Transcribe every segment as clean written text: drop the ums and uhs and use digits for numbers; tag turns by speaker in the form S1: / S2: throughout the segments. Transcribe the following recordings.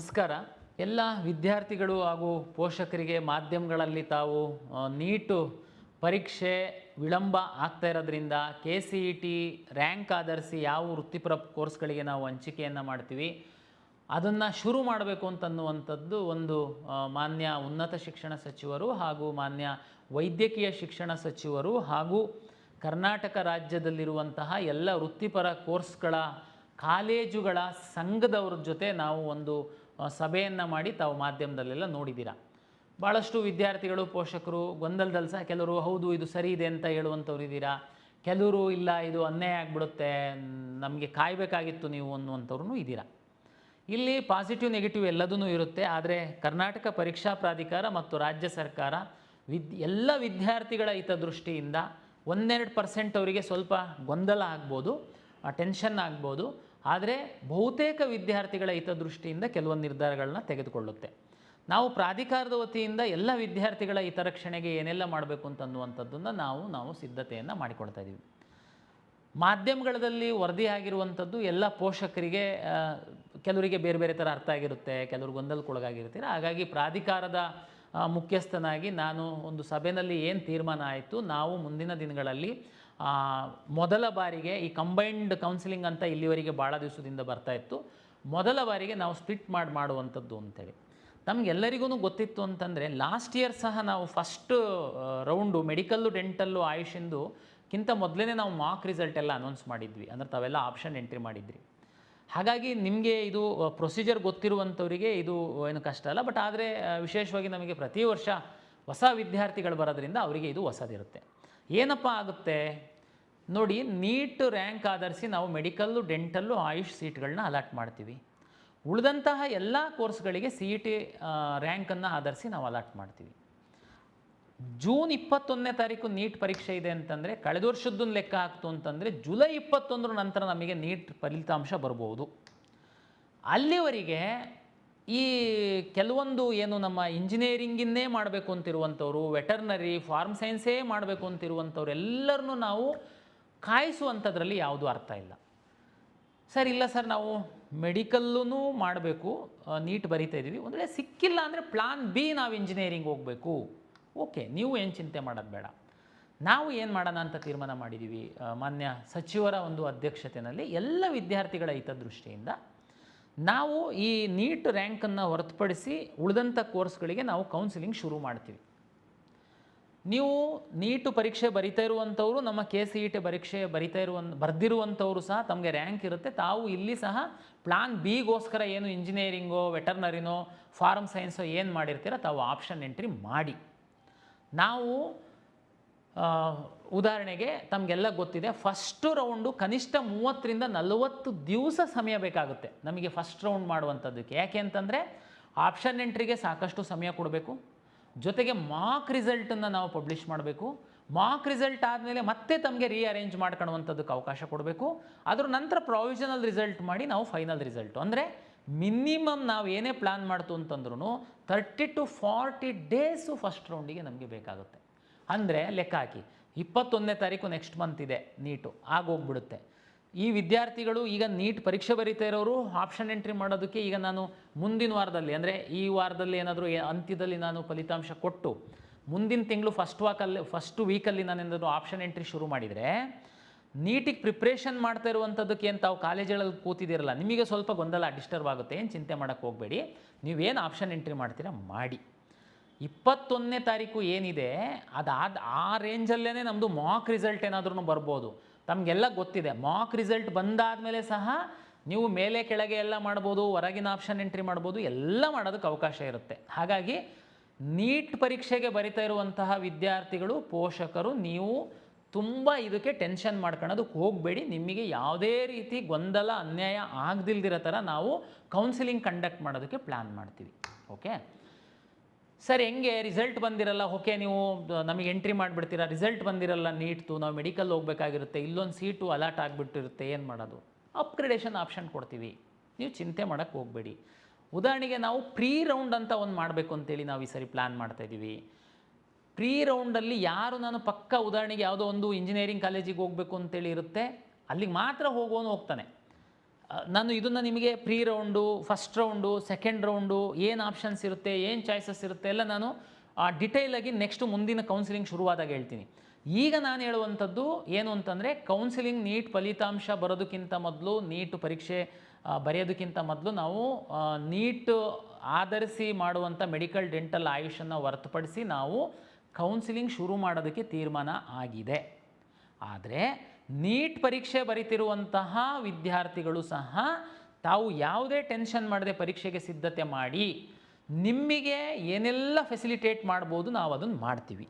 S1: ನಮಸ್ಕಾರ. ಎಲ್ಲ ವಿದ್ಯಾರ್ಥಿಗಳು ಹಾಗೂ ಪೋಷಕರಿಗೆ ಮಾಧ್ಯಮಗಳಲ್ಲಿ ತಾವು ನೀಟು ಪರೀಕ್ಷೆ ವಿಳಂಬ ಆಗ್ತಾ ಇರೋದ್ರಿಂದ KCET ರ್ಯಾಂಕ್ ಆಧರಿಸಿ ಯಾವ ವೃತ್ತಿಪರ ಕೋರ್ಸ್ಗಳಿಗೆ ನಾವು ಹಂಚಿಕೆಯನ್ನು ಮಾಡ್ತೀವಿ ಅದನ್ನು ಶುರು ಮಾಡಬೇಕು ಅಂತನ್ನುವಂಥದ್ದು ಒಂದು ಮಾನ್ಯ ಉನ್ನತ ಶಿಕ್ಷಣ ಸಚಿವರು ಹಾಗೂ ಮಾನ್ಯ ವೈದ್ಯಕೀಯ ಶಿಕ್ಷಣ ಸಚಿವರು ಹಾಗೂ ಕರ್ನಾಟಕ ರಾಜ್ಯದಲ್ಲಿರುವಂತಹ ಎಲ್ಲ ವೃತ್ತಿಪರ ಕೋರ್ಸ್ಗಳ ಕಾಲೇಜುಗಳ ಸಂಘದವ್ರ ಜೊತೆ ನಾವು ಒಂದು ಸಭೆಯನ್ನು ಮಾಡಿ ತಾವು ಮಾಧ್ಯಮದಲ್ಲೆಲ್ಲ ನೋಡಿದ್ದೀರಾ. ಭಾಳಷ್ಟು ವಿದ್ಯಾರ್ಥಿಗಳು ಪೋಷಕರು ಗೊಂದಲದಲ್ಲಿ ಸಹ ಕೆಲವರು ಹೌದು ಇದು ಸರಿ ಇದೆ ಅಂತ ಹೇಳುವಂಥವ್ರು ಇದ್ದೀರಾ, ಕೆಲವರು ಇಲ್ಲ ಇದು ಅನ್ಯಾಯ ಆಗಿಬಿಡುತ್ತೆ ನಮಗೆ ಕಾಯಬೇಕಾಗಿತ್ತು ನೀವು ಅನ್ನುವಂಥವ್ರು ಇದ್ದೀರಾ. ಇಲ್ಲಿ ಪಾಸಿಟಿವ್ ನೆಗೆಟಿವ್ ಎಲ್ಲದೂ ಇರುತ್ತೆ. ಆದರೆ ಕರ್ನಾಟಕ ಪರೀಕ್ಷಾ ಪ್ರಾಧಿಕಾರ ಮತ್ತು ರಾಜ್ಯ ಸರ್ಕಾರ ಎಲ್ಲ ವಿದ್ಯಾರ್ಥಿಗಳ ಹಿತದೃಷ್ಟಿಯಿಂದ 1-2% ಅವರಿಗೆ ಸ್ವಲ್ಪ ಗೊಂದಲ ಆಗ್ಬೋದು, ಟೆನ್ಷನ್ ಆಗ್ಬೋದು. ಆದರೆ ಬಹುತೇಕ ವಿದ್ಯಾರ್ಥಿಗಳ ಹಿತದೃಷ್ಟಿಯಿಂದ ಕೆಲವೊಂದು ನಿರ್ಧಾರಗಳನ್ನ ತೆಗೆದುಕೊಳ್ಳುತ್ತೆ. ನಾವು ಪ್ರಾಧಿಕಾರದ ವತಿಯಿಂದ ಎಲ್ಲ ವಿದ್ಯಾರ್ಥಿಗಳ ಹಿತರಕ್ಷಣೆಗೆ ಏನೆಲ್ಲ ಮಾಡಬೇಕು ಅಂತನ್ನುವಂಥದ್ದನ್ನು ನಾವು ಸಿದ್ಧತೆಯನ್ನು ಮಾಡಿಕೊಳ್ತಾ ಇದ್ದೀವಿ. ಮಾಧ್ಯಮಗಳಲ್ಲಿ ವರದಿ ಆಗಿರುವಂಥದ್ದು ಎಲ್ಲ ಪೋಷಕರಿಗೆ ಕೆಲವರಿಗೆ ಬೇರೆ ಬೇರೆ ಥರ ಅರ್ಥ ಆಗಿರುತ್ತೆ, ಕೆಲವರು ಗೊಂದಲಕ್ಕೊಳಗಾಗಿರ್ತೀರ. ಹಾಗಾಗಿ ಪ್ರಾಧಿಕಾರದ ಮುಖ್ಯಸ್ಥನಾಗಿ ನಾನು ಒಂದು ಸಭೆಯಲ್ಲಿ ಏನು ತೀರ್ಮಾನ ಆಯಿತು, ನಾವು ಮುಂದಿನ ದಿನಗಳಲ್ಲಿ ಮೊದಲ ಬಾರಿಗೆ ಈ ಕಂಬೈನ್ಡ್ ಕೌನ್ಸಿಲಿಂಗ್ ಅಂತ ಇಲ್ಲಿವರೆಗೆ ಭಾಳ ದಿವಸದಿಂದ ಬರ್ತಾಯಿತ್ತು, ಮೊದಲ ಬಾರಿಗೆ ನಾವು ಸ್ಪ್ಲಿಟ್ ಮಾಡುವಂಥದ್ದು ಅಂತೇಳಿ. ನಮಗೆಲ್ಲರಿಗೂ ಗೊತ್ತಿತ್ತು ಅಂತಂದರೆ ಲಾಸ್ಟ್ ಇಯರ್ ಸಹ ನಾವು ಫಸ್ಟ್ ರೌಂಡು ಮೆಡಿಕಲ್ಲು ಡೆಂಟಲ್ಲು ಆಯುಷಿಂದು ಮೊದಲೇ ನಾವು ಮಾರ್ಕ್ ರಿಸಲ್ಟ್ ಎಲ್ಲ ಅನೌನ್ಸ್ ಮಾಡಿದ್ವಿ. ಅಂದರೆ ತಾವೆಲ್ಲ ಆಪ್ಷನ್ ಎಂಟ್ರಿ ಮಾಡಿದ್ರಿ. ಹಾಗಾಗಿ ನಿಮಗೆ ಇದು ಪ್ರೊಸೀಜರ್ ಗೊತ್ತಿರುವಂಥವರಿಗೆ ಇದು ಏನು ಕಷ್ಟ ಅಲ್ಲ. ಬಟ್ ಆದರೆ ವಿಶೇಷವಾಗಿ ನಮಗೆ ಪ್ರತಿ ವರ್ಷ ಹೊಸ ವಿದ್ಯಾರ್ಥಿಗಳು ಬರೋದ್ರಿಂದ ಅವರಿಗೆ ಇದು ಹೊಸದಿರುತ್ತೆ. ಏನಪ್ಪ ಆಗುತ್ತೆ ನೋಡಿ, ನೀಟ್ ರ್ಯಾಂಕ್ ಆಧರಿಸಿ ನಾವು ಮೆಡಿಕಲ್ಲು ಡೆಂಟಲ್ಲು ಆಯುಷ್ ಸೀಟ್ಗಳನ್ನ ಅಲಾಟ್ ಮಾಡ್ತೀವಿ. ಉಳಿದಂತಹ ಎಲ್ಲ ಕೋರ್ಸ್ಗಳಿಗೆ CET ರ್ಯಾಂಕನ್ನು ಆಧರಿಸಿ ನಾವು ಅಲಾಟ್ ಮಾಡ್ತೀವಿ. ಜೂನ್ 21ನೇ ತಾರೀಕು ನೀಟ್ ಪರೀಕ್ಷೆ ಇದೆ ಅಂತಂದರೆ ಕಳೆದ ವರ್ಷದ್ದನ್ನು ಲೆಕ್ಕ ಹಾಕ್ತು ಅಂತಂದರೆ ಜುಲೈ 21 ನಂತರ ನಮಗೆ ನೀಟ್ ಫಲಿತಾಂಶ ಬರ್ಬೋದು. ಅಲ್ಲಿವರೆಗೆ ಈ ಕೆಲವೊಂದು ಏನು ನಮ್ಮ ಇಂಜಿನಿಯರಿಂಗನ್ನೇ ಮಾಡಬೇಕು ಅಂತಿರುವಂಥವ್ರು, ವೆಟರ್ನರಿ ಫಾರ್ಮ್ ಸೈನ್ಸೇ ಮಾಡಬೇಕು ಅಂತಿರುವಂಥವ್ರು ಎಲ್ಲರನ್ನೂ ನಾವು ಕಾಯಿಸುವಂಥದ್ರಲ್ಲಿ ಯಾವುದೂ ಅರ್ಥ ಇಲ್ಲ. ಸರ್ ಇಲ್ಲ ಸರ್ ನಾವು ಮೆಡಿಕಲ್ಲೂ ಮಾಡಬೇಕು, ನೀಟ್ ಬರಿತಾ ಇದ್ದೀವಿ, ಒಂದು ವೇಳೆ ಸಿಕ್ಕಿಲ್ಲ ಅಂದರೆ ಪ್ಲಾನ್ ಬಿ ನಾವು ಇಂಜಿನಿಯರಿಂಗ್ ಹೋಗಬೇಕು. ಓಕೆ, ನೀವು ಏನು ಚಿಂತೆ ಮಾಡೋದು ಬೇಡ. ನಾವು ಏನು ಮಾಡೋಣ ಅಂತ ತೀರ್ಮಾನ ಮಾಡಿದ್ದೀವಿ. ಮಾನ್ಯ ಸಚಿವರ ಒಂದು ಅಧ್ಯಕ್ಷತೆಯಲ್ಲಿ ಎಲ್ಲ ವಿದ್ಯಾರ್ಥಿಗಳ ಹಿತದೃಷ್ಟಿಯಿಂದ ನಾವು ಈ ನೀಟ್ ರ್ಯಾಂಕನ್ನು ಹೊರತುಪಡಿಸಿ ಉಳಿದಂಥ ಕೋರ್ಸ್ಗಳಿಗೆ ನಾವು ಕೌನ್ಸಿಲಿಂಗ್ ಶುರು ಮಾಡ್ತೀವಿ. ನೀವು ನೀಟು ಪರೀಕ್ಷೆ ಬರಿತಾ ಇರುವಂಥವರು, ನಮ್ಮ KCET ಪರೀಕ್ಷೆ ಬರೆದಿರುವಂಥವರು ಸಹ ತಮಗೆ ರ್ಯಾಂಕ್ ಇರುತ್ತೆ. ತಾವು ಇಲ್ಲಿ ಸಹ ಪ್ಲಾನ್ ಬಿಗೋಸ್ಕರ ಏನು ಇಂಜಿನಿಯರಿಂಗೋ ವೆಟರ್ನರಿನೋ ಫಾರ್ಮ್ ಸೈನ್ಸೋ ಏನು ಮಾಡಿರ್ತೀರ ತಾವು ಆಪ್ಷನ್ ಎಂಟ್ರಿ ಮಾಡಿ. ನಾವು ಉದಾಹರಣೆಗೆ ತಮಗೆಲ್ಲ ಗೊತ್ತಿದೆ, ಫಸ್ಟ್ ರೌಂಡು ಕನಿಷ್ಠ 30-40 ದಿವಸ ಸಮಯ ಬೇಕಾಗುತ್ತೆ ನಮಗೆ ಫಸ್ಟ್ ರೌಂಡ್ ಮಾಡುವಂಥದ್ದಕ್ಕೆ. ಯಾಕೆ ಅಂತಂದರೆ ಆಪ್ಷನ್ ಎಂಟ್ರಿಗೆ ಸಾಕಷ್ಟು ಸಮಯ ಕೊಡಬೇಕು, ಜೊತೆಗೆ ಮಾರ್ಕ್ ರಿಸಲ್ಟನ್ನು ನಾವು ಪಬ್ಲಿಷ್ ಮಾಡಬೇಕು. ಮಾರ್ಕ್ ರಿಸಲ್ಟ್ ಆದಮೇಲೆ ಮತ್ತೆ ತಮಗೆ ರೀಅರೇಂಜ್ ಮಾಡ್ಕೊಳ್ಳುವಂಥದ್ದಕ್ಕೆ ಅವಕಾಶ ಕೊಡಬೇಕು. ಅದರ ನಂತರ ಪ್ರಾವಿಷನಲ್ ರಿಸಲ್ಟ್ ಮಾಡಿ ನಾವು ಫೈನಲ್ ರಿಸಲ್ಟು, ಅಂದರೆ ಮಿನಿಮಮ್ ನಾವು ಏನೇ ಪ್ಲ್ಯಾನ್ ಮಾಡ್ತು ಅಂತಂದ್ರೂ 30-40 ಡೇಸು ಫಸ್ಟ್ ರೌಂಡಿಗೆ ನಮಗೆ ಬೇಕಾಗುತ್ತೆ. ಅಂದರೆ ಲೆಕ್ಕ ಹಾಕಿ 21ನೇ ತಾರೀಕು ನೆಕ್ಸ್ಟ್ ಮಂತ್ ಇದೆ ನೀಟು, ಆಗೋಗ್ಬಿಡುತ್ತೆ. ಈ ವಿದ್ಯಾರ್ಥಿಗಳು ಈಗ ನೀಟ್ ಪರೀಕ್ಷೆ ಬರೀತಾ ಇರೋರು ಆಪ್ಷನ್ ಎಂಟ್ರಿ ಮಾಡೋದಕ್ಕೆ ಈಗ ನಾನು ಮುಂದಿನ ವಾರದಲ್ಲಿ, ಅಂದರೆ ಈ ವಾರದಲ್ಲಿ ಏನಾದರೂ ಅಂತ್ಯದಲ್ಲಿ ನಾನು ಫಲಿತಾಂಶ ಕೊಟ್ಟು ಮುಂದಿನ ತಿಂಗಳು ಫಸ್ಟ್ ವೀಕಲ್ಲಿ ನಾನೇನಾದರೂ ಆಪ್ಷನ್ ಎಂಟ್ರಿ ಶುರು ಮಾಡಿದರೆ ನೀಟಿಗೆ ಪ್ರಿಪ್ರೇಷನ್ ಮಾಡ್ತಾ ಇರುವಂಥದ್ದಕ್ಕೆ ಏನು ತಾವು ಕಾಲೇಜುಗಳಲ್ಲಿ ಕೂತಿದ್ದೀರಲ್ಲ, ನಿಮಗೆ ಸ್ವಲ್ಪ ಗೊಂದಲ ಡಿಸ್ಟರ್ಬ್ ಆಗುತ್ತೆ. ಏನು ಚಿಂತೆ ಮಾಡೋಕ್ಕೆ ಹೋಗಬೇಡಿ, ನೀವೇನು ಆಪ್ಷನ್ ಎಂಟ್ರಿ ಮಾಡ್ತೀರಾ ಮಾಡಿ. 21ನೇ ತಾರೀಕು ಏನಿದೆ ಆ ರೇಂಜಲ್ಲೇ ನಮ್ಮದು ಮಾರ್ಕ್ ರಿಸಲ್ಟ್ ಏನಾದ್ರೂ ಬರ್ಬೋದು. ತಮಗೆಲ್ಲ ಗೊತ್ತಿದೆ, ಮಾರ್ಕ್ ರಿಸಲ್ಟ್ ಬಂದಾದಮೇಲೆ ಸಹ ನೀವು ಮೇಲೆ ಕೆಳಗೆ ಎಲ್ಲ ಮಾಡ್ಬೋದು, ಹೊರಗಿನ ಆಪ್ಷನ್ ಎಂಟ್ರಿ ಮಾಡ್ಬೋದು, ಎಲ್ಲ ಮಾಡೋದಕ್ಕೆ ಅವಕಾಶ ಇರುತ್ತೆ. ಹಾಗಾಗಿ ನೀಟ್ ಪರೀಕ್ಷೆಗೆ ಬರಿತಾ ಇರುವಂತಹ ವಿದ್ಯಾರ್ಥಿಗಳು, ಪೋಷಕರು ನೀವು ತುಂಬ ಇದಕ್ಕೆ ಟೆನ್ಷನ್ ಮಾಡ್ಕೊಳ್ಳೋದಕ್ಕೆ ಹೋಗಬೇಡಿ. ನಿಮಗೆ ಯಾವುದೇ ರೀತಿ ಗೊಂದಲ ಅನ್ಯಾಯ ಆಗದಿಲ್ದಿರೋ ಥರ ನಾವು ಕೌನ್ಸಿಲಿಂಗ್ ಕಂಡಕ್ಟ್ ಮಾಡೋದಕ್ಕೆ ಪ್ಲ್ಯಾನ್ ಮಾಡ್ತೀವಿ. ಓಕೆ ಸರ್, ಹೆಂಗೆ ರಿಸಲ್ಟ್ ಬಂದಿರಲ್ಲ, ಓಕೆ ನೀವು ನಮಗೆ ಎಂಟ್ರಿ ಮಾಡಿಬಿಡ್ತೀರಾ, ರಿಸಲ್ಟ್ ಬಂದಿರಲ್ಲ ನೀಟ್ದು, ನಾವು ಮೆಡಿಕಲ್ ಹೋಗಬೇಕಾಗಿರುತ್ತೆ, ಇಲ್ಲೊಂದು ಸೀಟು ಅಲಾಟ್ ಆಗಿಬಿಟ್ಟಿರುತ್ತೆ, ಏನು ಮಾಡೋದು? ಅಪ್ಗ್ರೇಡೇಷನ್ ಆಪ್ಷನ್ ಕೊಡ್ತೀವಿ, ನೀವು ಚಿಂತೆ ಮಾಡೋಕ್ಕೆ ಹೋಗಬೇಡಿ. ಉದಾಹರಣೆಗೆ ನಾವು ಪ್ರೀ ರೌಂಡ್ ಅಂತ ಒಂದು ಮಾಡಬೇಕು ಅಂತೇಳಿ ನಾವು ಈ ಸರಿ ಪ್ಲ್ಯಾನ್ ಮಾಡ್ತಾಯಿದ್ದೀವಿ. ಪ್ರೀ ರೌಂಡಲ್ಲಿ ಯಾರು ನಾನು ಪಕ್ಕ ಉದಾಹರಣೆಗೆ ಯಾವುದೋ ಒಂದು ಇಂಜಿನಿಯರಿಂಗ್ ಕಾಲೇಜಿಗೆ ಹೋಗಬೇಕು ಅಂತೇಳಿ ಇರುತ್ತೆ, ಅಲ್ಲಿಗೆ ಮಾತ್ರ ಹೋಗೋನು ಹೋಗ್ತಾನೆ. ನಾನು ಇದನ್ನು ನಿಮಗೆ pre round, first round, second round, ಏನು ಆಪ್ಷನ್ಸ್ ಇರುತ್ತೆ, ಏನು ಚಾಯ್ಸಸ್ ಇರುತ್ತೆ ಎಲ್ಲ ನಾನು ಡಿಟೇಲಾಗಿ ನೆಕ್ಸ್ಟ್ ಮುಂದಿನ ಕೌನ್ಸಿಲಿಂಗ್ ಶುರುವಾದಾಗ ಹೇಳ್ತೀನಿ. ಈಗ ನಾನು ಹೇಳುವಂಥದ್ದು ಏನು ಅಂತಂದರೆ, ಕೌನ್ಸಿಲಿಂಗ್ ನೀಟ್ ಫಲಿತಾಂಶ ಬರೋದಕ್ಕಿಂತ ಮೊದಲು, ನೀಟ್ ಪರೀಕ್ಷೆ ಬರೆಯೋದಕ್ಕಿಂತ ಮೊದಲು ನಾವು ನೀಟ್ ಆಧರಿಸಿ ಮಾಡುವಂಥ ಮೆಡಿಕಲ್, ಡೆಂಟಲ್, ಆಯುಷನ್ನು ಹೊರತುಪಡಿಸಿ ನಾವು ಕೌನ್ಸಿಲಿಂಗ್ ಶುರು ಮಾಡೋದಕ್ಕೆ ತೀರ್ಮಾನ ಆಗಿದೆ. ಆದರೆ ನೀಟ್ ಪರೀಕ್ಷೆ ಬರೀತಿರುವಂತಹ ವಿದ್ಯಾರ್ಥಿಗಳು ಸಹ ತಾವು ಯಾವುದೇ ಟೆನ್ಷನ್ ಮಾಡದೆ ಪರೀಕ್ಷೆಗೆ ಸಿದ್ಧತೆ ಮಾಡಿ ನಿಮಗೆ ಏನೆಲ್ಲ ಫೆಸಿಲಿಟೇಟ್ ಮಾಡ್ಬೋದು ನಾವು ಅದನ್ನು ಮಾಡ್ತೀವಿ.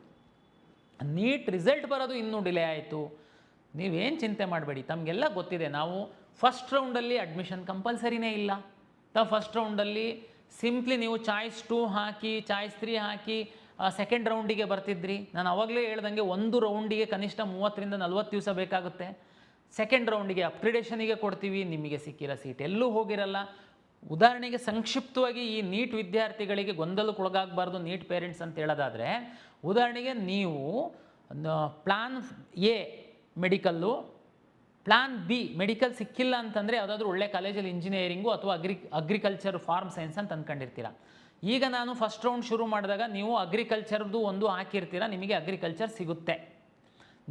S1: ನೀಟ್ ರಿಸಲ್ಟ್ ಬರೋದು ಇನ್ನೂ ಡಿಲೇ ಆಯಿತು, ನೀವೇನು ಚಿಂತೆ ಮಾಡಬೇಡಿ. ತಮಗೆಲ್ಲ ಗೊತ್ತಿದೆ, ನಾವು ಫಸ್ಟ್ ರೌಂಡಲ್ಲಿ ಅಡ್ಮಿಷನ್ ಕಂಪಲ್ಸರಿನೇ ಇಲ್ಲ. ತಾವು ಫಸ್ಟ್ ರೌಂಡಲ್ಲಿ ಸಿಂಪ್ಲಿ ನೀವು ಚಾಯ್ಸ್ 2 ಹಾಕಿ, ಚಾಯ್ಸ್ 3 ಹಾಕಿ ಸೆಕೆಂಡ್ ರೌಂಡಿಗೆ ಬರ್ತಿದ್ರಿ. ನಾನು ಅವಾಗಲೇ ಹೇಳ್ದಂಗೆ ಒಂದು ರೌಂಡಿಗೆ ಕನಿಷ್ಠ 30 ರಿಂದ 40 ದಿವಸ ಬೇಕಾಗುತ್ತೆ. ಸೆಕೆಂಡ್ ರೌಂಡಿಗೆ ಅಪ್ಗ್ರೇಡೇಷನಿಗೆ ಕೊಡ್ತೀವಿ, ನಿಮಗೆ ಸಿಕ್ಕಿರೋ ಸೀಟ್ ಎಲ್ಲೂ ಹೋಗಿರಲ್ಲ. ಉದಾಹರಣೆಗೆ ಸಂಕ್ಷಿಪ್ತವಾಗಿ ಈ ನೀಟ್ ವಿದ್ಯಾರ್ಥಿಗಳಿಗೆ ಗೊಂದಲಕ್ಕೊಳಗಾಗಬಾರ್ದು ನೀಟ್ ಪೇರೆಂಟ್ಸ್ ಅಂತ ಹೇಳೋದಾದರೆ, ಉದಾಹರಣೆಗೆ ನೀವು plan A medical, plan B medical ಸಿಕ್ಕಿಲ್ಲ ಅಂತಂದರೆ ಯಾವುದಾದ್ರೂ ಒಳ್ಳೆ ಕಾಲೇಜಲ್ಲಿ ಇಂಜಿನಿಯರಿಂಗು ಅಥವಾ ಅಗ್ರಿಕಲ್ಚರ್, ಫಾರ್ಮ್ ಸೈನ್ಸ್ ಅಂತ ಅಂದ್ಕೊಂಡಿರ್ತೀರ. ಈಗ ನಾನು ಫಸ್ಟ್ ರೌಂಡ್ ಶುರು ಮಾಡಿದಾಗ ನೀವು ಅಗ್ರಿಕಲ್ಚರ್ದು ಒಂದು ಹಾಕಿರ್ತೀರ, ನಿಮಗೆ ಅಗ್ರಿಕಲ್ಚರ್ ಸಿಗುತ್ತೆ.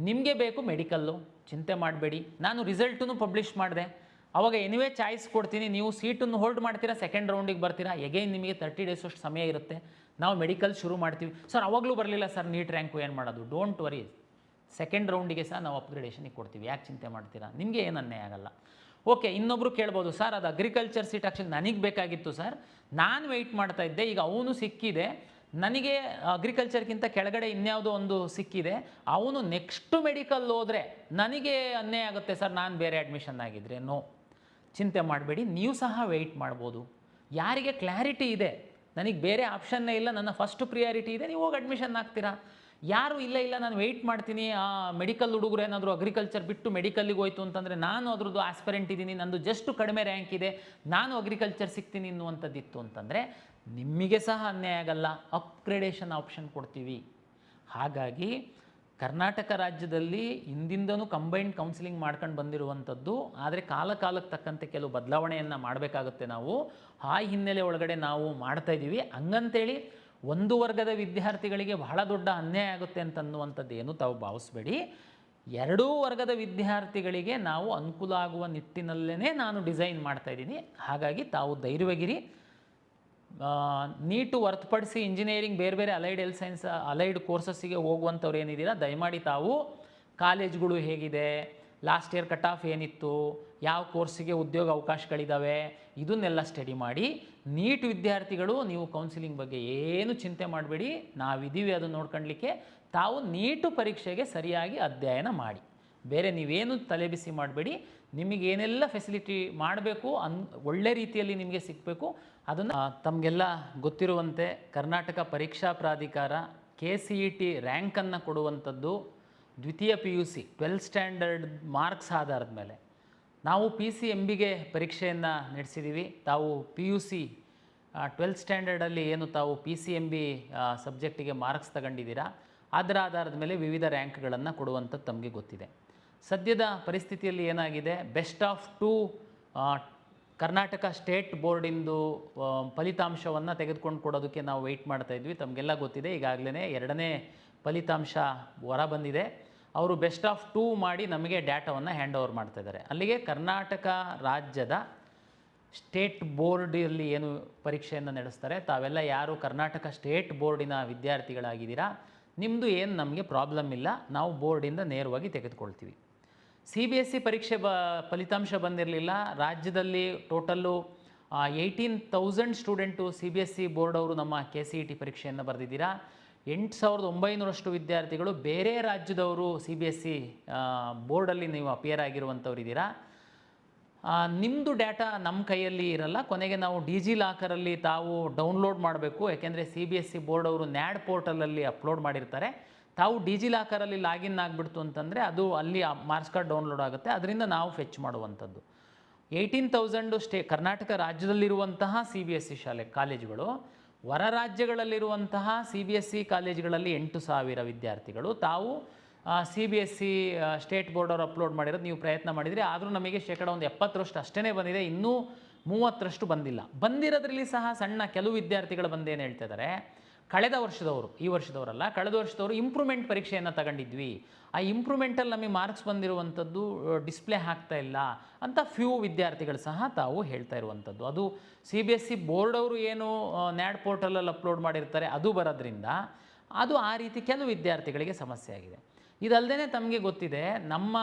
S1: ನಿಮಗೆ ಬೇಕು ಮೆಡಿಕಲ್ಲು, ಚಿಂತೆ ಮಾಡಬೇಡಿ. ನಾನು ರಿಸಲ್ಟನ್ನು ಪಬ್ಲಿಷ್ ಮಾಡಿದೆ, ಅವಾಗ ಎನಿವೇ ಚಾಯ್ಸ್ ಕೊಡ್ತೀನಿ. ನೀವು ಸೀಟನ್ನು ಹೋಲ್ಡ್ ಮಾಡ್ತೀರಾ, ಸೆಕೆಂಡ್ ರೌಂಡಿಗೆ ಬರ್ತೀರಾ, ಎಗೈನ್ ನಿಮಗೆ 30 ಡೇಸ್ ಅಷ್ಟು ಸಮಯ ಇರುತ್ತೆ. ನಾವು ಮೆಡಿಕಲ್ ಶುರು ಮಾಡ್ತೀವಿ. ಸರ್ ಅವಾಗಲೂ ಬರಲಿಲ್ಲ ಸರ್ ನೀಟ್ ರ್ಯಾಂಕು, ಏನು ಮಾಡೋದು? ಡೋಂಟ್ ವರಿ, ಸೆಕೆಂಡ್ ರೌಂಡಿಗೆ ಸಹ ನಾವು ಅಪ್ಗ್ರೇಡೇಷನಿಗೆ ಕೊಡ್ತೀವಿ. ಯಾಕೆ ಚಿಂತೆ ಮಾಡ್ತೀರಾ? ನಿಮಗೆ ಏನು ಅನ್ಯಾಯ ಆಗಲ್ಲ. ಓಕೆ, ಇನ್ನೊಬ್ಬರು ಕೇಳ್ಬೋದು, ಸರ್ ಅದು ಅಗ್ರಿಕಲ್ಚರ್ ಸೀಟ್ ಆ್ಯಕ್ಚುಲಿ ನನಗೆ ಬೇಕಾಗಿತ್ತು ಸರ್, ನಾನು ವೆಯ್ಟ್ ಮಾಡ್ತಾ ಇದ್ದೆ, ಈಗ ಅವನು ಸಿಕ್ಕಿದೆ, ನನಗೆ ಅಗ್ರಿಕಲ್ಚರ್ಗಿಂತ ಕೆಳಗಡೆ ಇನ್ಯಾವುದೋ ಒಂದು ಸಿಕ್ಕಿದೆ, ಅವನು ನೆಕ್ಸ್ಟ್ ಮೆಡಿಕಲ್ ಹೋದರೆ ನನಗೆ ಅನ್ಯಾಯ ಆಗುತ್ತೆ ಸರ್, ನಾನು ಬೇರೆ ಅಡ್ಮಿಷನ್ ಆಗಿದ್ದರೆ. ನೋ, ಚಿಂತೆ ಮಾಡಬೇಡಿ, ನೀವು ಸಹ ವೆಯ್ಟ್ ಮಾಡ್ಬೋದು. ಯಾರಿಗೆ ಕ್ಲಾರಿಟಿ ಇದೆ, ನನಗೆ ಬೇರೆ ಆಪ್ಷನ್ನೇ ಇಲ್ಲ, ನನ್ನ ಫಸ್ಟ್ ಪ್ರಿಯಾರಿಟಿ ಇದೆ, ನೀವು ಹೋಗಿ ಅಡ್ಮಿಷನ್ ಆಗ್ತೀರಾ. ಯಾರು ಇಲ್ಲ ನಾನು ವೆಯ್ಟ್ ಮಾಡ್ತೀನಿ, ಆ ಮೆಡಿಕಲ್ ಹುಡುಗರು ಏನಾದರೂ ಅಗ್ರಿಕಲ್ಚರ್ ಬಿಟ್ಟು ಮೆಡಿಕಲ್ಲಿಗೆ ಹೋಯ್ತು ಅಂತಂದರೆ ನಾನು ಅದ್ರದ್ದು ಆಸ್ಪರೆಂಟ್ ಇದ್ದೀನಿ, ನಂದು ಜಸ್ಟ್ ಕಡಿಮೆ ರ್ಯಾಂಕ್ ಇದೆ, ನಾನು ಅಗ್ರಿಕಲ್ಚರ್ ಸಿಗ್ತೀನಿ ಅನ್ನುವಂಥದ್ದಿತ್ತು ಅಂತಂದರೆ ನಿಮಗೆ ಸಹ ಅನ್ಯಾಯ ಆಗಲ್ಲ, ಅಪ್ಗ್ರೇಡೇಷನ್ ಆಪ್ಷನ್ ಕೊಡ್ತೀವಿ. ಹಾಗಾಗಿ ಕರ್ನಾಟಕ ರಾಜ್ಯದಲ್ಲಿ ಹಿಂದಿಂದನೂ ಕಂಬೈನ್ಡ್ ಕೌನ್ಸಿಲಿಂಗ್ ಮಾಡ್ಕೊಂಡು ಬಂದಿರುವಂಥದ್ದು. ಆದರೆ ಕಾಲಕ್ಕೆ ತಕ್ಕಂತೆ ಕೆಲವು ಬದಲಾವಣೆಯನ್ನು ಮಾಡಬೇಕಾಗುತ್ತೆ ನಾವು. ಆ ಹಿನ್ನೆಲೆ ಒಳಗಡೆ ನಾವು ಮಾಡ್ತಾಯಿದ್ದೀವಿ. ಹಂಗಂತೇಳಿ ಒಂದು ವರ್ಗದ ವಿದ್ಯಾರ್ಥಿಗಳಿಗೆ ಬಹಳ ದೊಡ್ಡ ಅನ್ಯಾಯ ಆಗುತ್ತೆ ಅಂತನ್ನುವಂಥದ್ದು ಏನು ತಾವು ಭಾವಿಸ್ಬೇಡಿ. ಎರಡೂ ವರ್ಗದ ವಿದ್ಯಾರ್ಥಿಗಳಿಗೆ ನಾವು ಅನುಕೂಲ ಆಗುವ ನಿಟ್ಟಿನಲ್ಲೇ ನಾನು ಡಿಸೈನ್ ಮಾಡ್ತಾಯಿದ್ದೀನಿ. ಹಾಗಾಗಿ ತಾವು ಧೈರ್ಯವಾಗಿರಿ. ನೀಟು ಹೊರತುಪಡಿಸಿ ಇಂಜಿನಿಯರಿಂಗ್, ಬೇರೆ ಬೇರೆ ಅಲೈಡ್ ಹೆಲ್ತ್ ಸೈನ್ಸ್, ಅಲೈಡ್ ಕೋರ್ಸಸ್ಸಿಗೆ ಹೋಗುವಂಥವ್ರು ಏನಿದ್ದೀರಾ, ದಯಮಾಡಿ ತಾವು ಕಾಲೇಜ್ಗಳು ಹೇಗಿದೆ, ಲಾಸ್ಟ್ ಇಯರ್ ಕಟ್ ಆಫ್ ಏನಿತ್ತು, ಯಾವ ಕೋರ್ಸಿಗೆ ಉದ್ಯೋಗ ಅವಕಾಶಗಳಿದ್ದಾವೆ, ಇದನ್ನೆಲ್ಲ ಸ್ಟಡಿ ಮಾಡಿ. ನೀಟ್ ವಿದ್ಯಾರ್ಥಿಗಳು ನೀವು ಕೌನ್ಸಿಲಿಂಗ್ ಬಗ್ಗೆ ಏನು ಚಿಂತೆ ಮಾಡಬೇಡಿ, ನಾವಿದ್ದೀವಿ ಅದನ್ನು ನೋಡ್ಕೊಳ್ಳಿಕ್ಕೆ. ತಾವು ನೀಟು ಪರೀಕ್ಷೆಗೆ ಸರಿಯಾಗಿ ಅಧ್ಯಯನ ಮಾಡಿ, ಬೇರೆ ನೀವೇನು ತಲೆಬಿಸಿ ಮಾಡಬೇಡಿ. ನಿಮಗೇನೆಲ್ಲ ಫೆಸಿಲಿಟಿ ಮಾಡಬೇಕು ಒಳ್ಳೆ ರೀತಿಯಲ್ಲಿ ನಿಮಗೆ ಸಿಗಬೇಕು ಅದನ್ನು. ತಮಗೆಲ್ಲ ಗೊತ್ತಿರುವಂತೆ ಕರ್ನಾಟಕ ಪರೀಕ್ಷಾ ಪ್ರಾಧಿಕಾರ KCET ರ್ಯಾಂಕನ್ನು ಕೊಡುವಂಥದ್ದು ದ್ವಿತೀಯ PUC 12th ಸ್ಟ್ಯಾಂಡರ್ಡ್ ಮಾರ್ಕ್ಸ್ ಆಧಾರದ ಮೇಲೆ. ನಾವು PCMBಗೆ ಪರೀಕ್ಷೆಯನ್ನು ನಡೆಸಿದ್ದೀವಿ. ತಾವು PUC 12th ಸ್ಟ್ಯಾಂಡರ್ಡಲ್ಲಿ ಏನು ತಾವು PCMB ಸಬ್ಜೆಕ್ಟಿಗೆ ಮಾರ್ಕ್ಸ್ ತಗೊಂಡಿದ್ದೀರಾ, ಅದರ ಆಧಾರದ ಮೇಲೆ ವಿವಿಧ ರ್ಯಾಂಕ್ಗಳನ್ನು ಕೊಡುವಂಥದ್ದು ತಮಗೆ ಗೊತ್ತಿದೆ. ಸದ್ಯದ ಪರಿಸ್ಥಿತಿಯಲ್ಲಿ ಏನಾಗಿದೆ, ಬೆಸ್ಟ್ ಆಫ್ 2 ಕರ್ನಾಟಕ ಸ್ಟೇಟ್ ಬೋರ್ಡಿಂದು ಫಲಿತಾಂಶವನ್ನು ತೆಗೆದುಕೊಂಡು ಕೊಡೋದಕ್ಕೆ ನಾವು ವೆಯ್ಟ್ ಮಾಡ್ತಾಯಿದ್ವಿ. ತಮಗೆಲ್ಲ ಗೊತ್ತಿದೆ, ಈಗಾಗಲೇ 2ನೇ ಫಲಿತಾಂಶ ಹೊರ ಬಂದಿದೆ. ಅವರು ಬೆಸ್ಟ್ ಆಫ್ 2 ಮಾಡಿ ನಮಗೆ ಡೇಟಾವನ್ನು ಹ್ಯಾಂಡ್ ಓವರ್ ಮಾಡ್ತಾಯಿದ್ದಾರೆ. ಅಲ್ಲಿಗೆ ಕರ್ನಾಟಕ ರಾಜ್ಯದ ಸ್ಟೇಟ್ ಬೋರ್ಡಲ್ಲಿ ಏನು ಪರೀಕ್ಷೆಯನ್ನು ನಡೆಸ್ತಾರೆ, ತಾವೆಲ್ಲ ಯಾರು ಕರ್ನಾಟಕ ಸ್ಟೇಟ್ ಬೋರ್ಡಿನ ವಿದ್ಯಾರ್ಥಿಗಳಾಗಿದ್ದೀರಾ, ನಿಮ್ಮದು ಏನು ನಮಗೆ ಪ್ರಾಬ್ಲಮ್ ಇಲ್ಲ, ನಾವು ಬೋರ್ಡಿಂದ ನೇರವಾಗಿ ತೆಗೆದುಕೊಳ್ತೀವಿ. CBSE ಪರೀಕ್ಷೆ ಫಲಿತಾಂಶ ಬಂದಿರಲಿಲ್ಲ. ರಾಜ್ಯದಲ್ಲಿ ಟೋಟಲ್ಲು 18,000 ಸ್ಟೂಡೆಂಟು CBSE ಬೋರ್ಡ್ ಅವರು ನಮ್ಮ KCET ಪರೀಕ್ಷೆಯನ್ನು ಬರೆದಿದ್ದೀರಾ. 8,900 ವಿದ್ಯಾರ್ಥಿಗಳು ಬೇರೆ ರಾಜ್ಯದವರು CBSE ಬೋರ್ಡಲ್ಲಿ ನೀವು ಅಪಿಯರ್ ಆಗಿರುವಂಥವ್ರು ಇದ್ದೀರಾ. ನಿಮ್ಮದು ಡೇಟಾ ನಮ್ಮ ಕೈಯಲ್ಲಿ ಇರಲ್ಲ, ಕೊನೆಗೆ ನಾವು ಡಿಜಿಲಾಕರಲ್ಲಿ ತಾವು ಡೌನ್ಲೋಡ್ ಮಾಡಬೇಕು. ಯಾಕೆಂದರೆ CBSE ಬೋರ್ಡ್ ಅವರು NAD ಪೋರ್ಟಲಲ್ಲಿ ಅಪ್ಲೋಡ್ ಮಾಡಿರ್ತಾರೆ. ತಾವು ಡಿಜಿಲಾಕರಲ್ಲಿ ಲಾಗಿನ್ ಆಗಿಬಿಡ್ತು ಅಂತಂದರೆ ಅದು ಅಲ್ಲಿ ಮಾರ್ಕ್ಸ್ ಕಾರ್ಡ್ ಡೌನ್ಲೋಡ್ ಆಗುತ್ತೆ, ಅದರಿಂದ ನಾವು ಫೆಚ್ ಮಾಡುವಂಥದ್ದು. 18,000 ಕರ್ನಾಟಕ ರಾಜ್ಯದಲ್ಲಿರುವಂತಹ CBSE ಕಾಲೇಜುಗಳು, ಹೊರ ರಾಜ್ಯಗಳಲ್ಲಿರುವಂತಹ CBSE ಕಾಲೇಜುಗಳಲ್ಲಿ 8,000 ವಿದ್ಯಾರ್ಥಿಗಳು. ತಾವು CBSE ಸ್ಟೇಟ್ ಬೋರ್ಡ್ ಅವರು ಅಪ್ಲೋಡ್ ಮಾಡಿರೋದು ನೀವು ಪ್ರಯತ್ನ ಮಾಡಿದರೆ, ಆದರೂ ನಮಗೆ ಶೇಕಡ ಒಂದು 70ರಷ್ಟು ಅಷ್ಟೇ ಬಂದಿದೆ, ಇನ್ನೂ 30ರಷ್ಟು ಬಂದಿಲ್ಲ. ಬಂದಿರೋದ್ರಲ್ಲಿ ಸಹ ಸಣ್ಣ ಕೆಲವು ವಿದ್ಯಾರ್ಥಿಗಳು ಬಂದೇನು ಹೇಳ್ತಾ ಇದ್ದಾರೆ, ಕಳೆದ ವರ್ಷದವರು, ಈ ವರ್ಷದವರಲ್ಲ, ಕಳೆದ ವರ್ಷದವರು ಇಂಪ್ರೂವ್ಮೆಂಟ್ ಪರೀಕ್ಷೆಯನ್ನು ತಗೊಂಡಿದ್ವಿ, ಆ ಇಂಪ್ರೂವ್ಮೆಂಟಲ್ಲಿ ನಮಗೆ ಮಾರ್ಕ್ಸ್ ಬಂದಿರುವಂಥದ್ದು ಡಿಸ್ಪ್ಲೇ ಆಗ್ತಾ ಇಲ್ಲ ಅಂತ ಫ್ಯೂ ವಿದ್ಯಾರ್ಥಿಗಳು ಸಹ ತಾವು ಹೇಳ್ತಾ ಇರುವಂಥದ್ದು. ಅದು CBSE ಬೋರ್ಡ್ ಅವರು ಏನು ನ್ಯಾಡ್ ಪೋರ್ಟಲಲ್ಲಿ ಅಪ್ಲೋಡ್ ಮಾಡಿರ್ತಾರೆ ಅದು ಬರೋದ್ರಿಂದ ಅದು ಆ ರೀತಿ ಕೆಲವು ವಿದ್ಯಾರ್ಥಿಗಳಿಗೆ ಸಮಸ್ಯೆ ಆಗಿದೆ. ಇದಲ್ಲದೆ ತಮಗೆ ಗೊತ್ತಿದೆ, ನಮ್ಮ